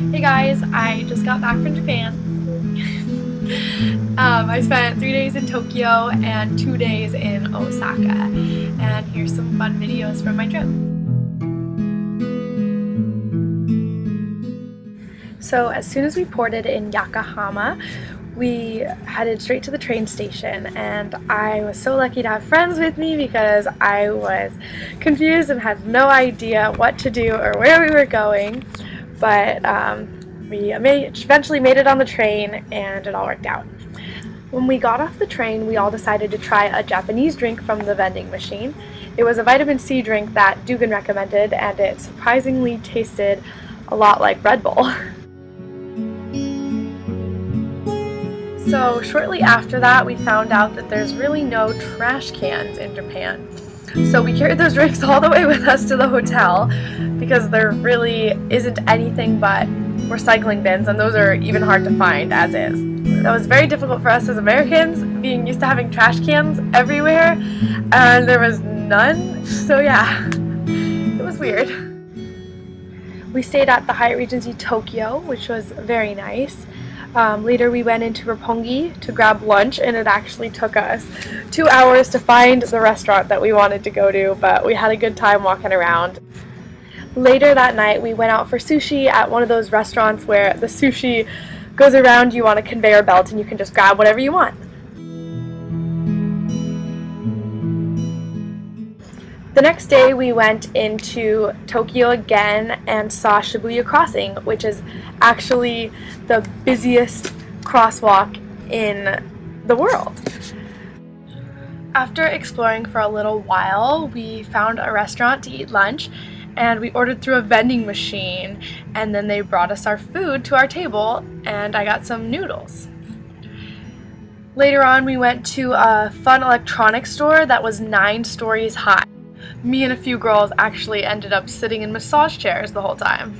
Hey guys, I just got back from Japan. I spent 3 days in Tokyo and 2 days in Osaka. And here's some fun videos from my trip. So as soon as we ported in Yokohama, we headed straight to the train station, and I was so lucky to have friends with me because I was confused and had no idea what to do or where we were going. But we eventually made it on the train and it all worked out. When we got off the train, we all decided to try a Japanese drink from the vending machine. It was a vitamin C drink that Dugan recommended, and it surprisingly tasted a lot like Red Bull. So shortly after that, we found out that there's really no trash cans in Japan. So we carried those drinks all the way with us to the hotel because there really isn't anything but recycling bins, and those are even hard to find as is. That was very difficult for us as Americans, being used to having trash cans everywhere, and there was none. So yeah, it was weird. We stayed at the Hyatt Regency Tokyo, which was very nice. Later we went into Roppongi to grab lunch, and it actually took us 2 hours to find the restaurant that we wanted to go to, but we had a good time walking around. Later that night we went out for sushi at one of those restaurants where the sushi goes around you on a conveyor belt and you can just grab whatever you want. The next day we went into Tokyo again and saw Shibuya Crossing, which is actually the busiest crosswalk in the world. After exploring for a little while, we found a restaurant to eat lunch, and we ordered through a vending machine, and then they brought us our food to our table, and I got some noodles. Later on we went to a fun electronics store that was 9 stories high. Me and a few girls actually ended up sitting in massage chairs the whole time.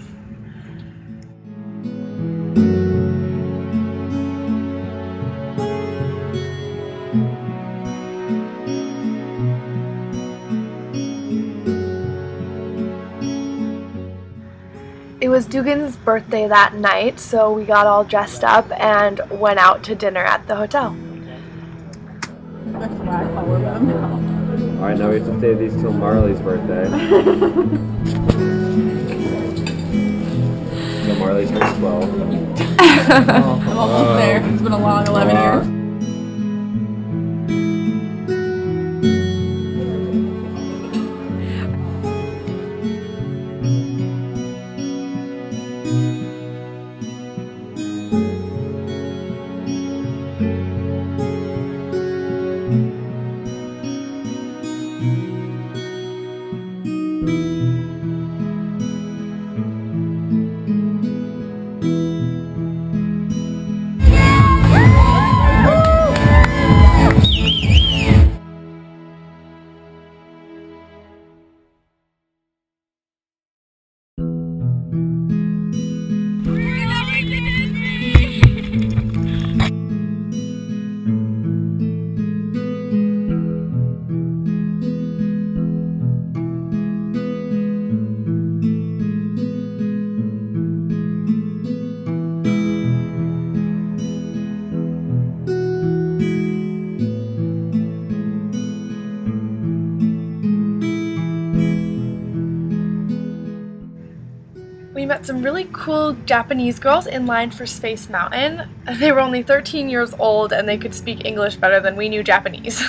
It was Dugan's birthday that night, so we got all dressed up and went out to dinner at the hotel. Alright, now we have to save these till Marley's birthday. So Marley turns 12. I'm almost there. It's been a long 11 years. We met some really cool Japanese girls in line for Space Mountain. They were only 13 years old and they could speak English better than we knew Japanese.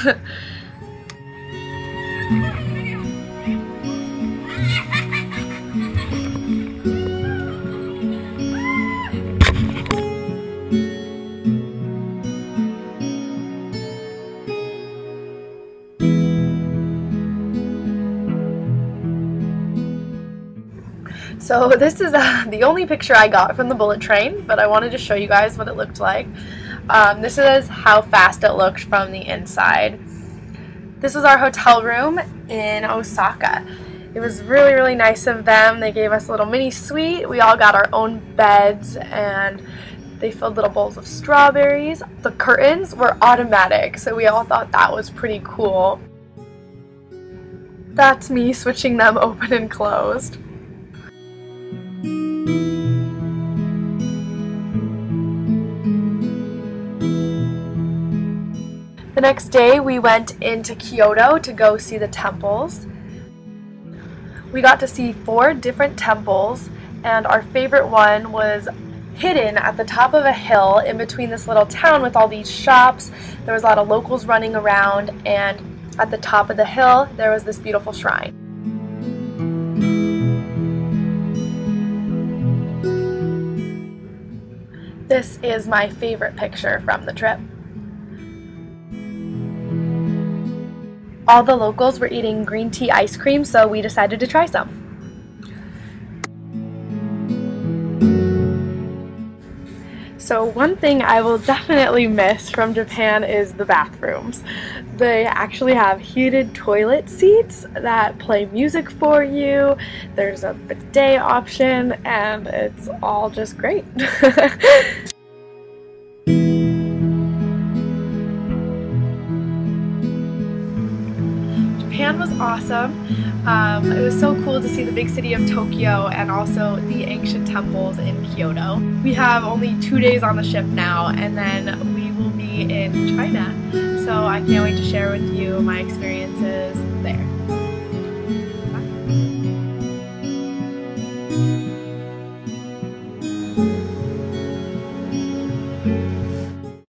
So this is the only picture I got from the bullet train, but I wanted to show you guys what it looked like. This is how fast it looked from the inside. This was our hotel room in Osaka. It was really, really nice of them. They gave us a little mini suite. We all got our own beds, and they filled little bowls of strawberries. The curtains were automatic, so we all thought that was pretty cool. That's me switching them open and closed. The next day we went into Kyoto to go see the temples. We got to see 4 different temples, and our favorite one was hidden at the top of a hill in between this little town with all these shops. There was a lot of locals running around, and at the top of the hill there was this beautiful shrine. This is my favorite picture from the trip. All the locals were eating green tea ice cream, so we decided to try some. So one thing I will definitely miss from Japan is the bathrooms. They actually have heated toilet seats that play music for you. There's a bidet option, and it's all just great. Japan was awesome. It was so cool to see the big city of Tokyo and also the ancient temples in Kyoto. We have only 2 days on the ship now, and then we will be in China. So I can't wait to share with you my experiences there.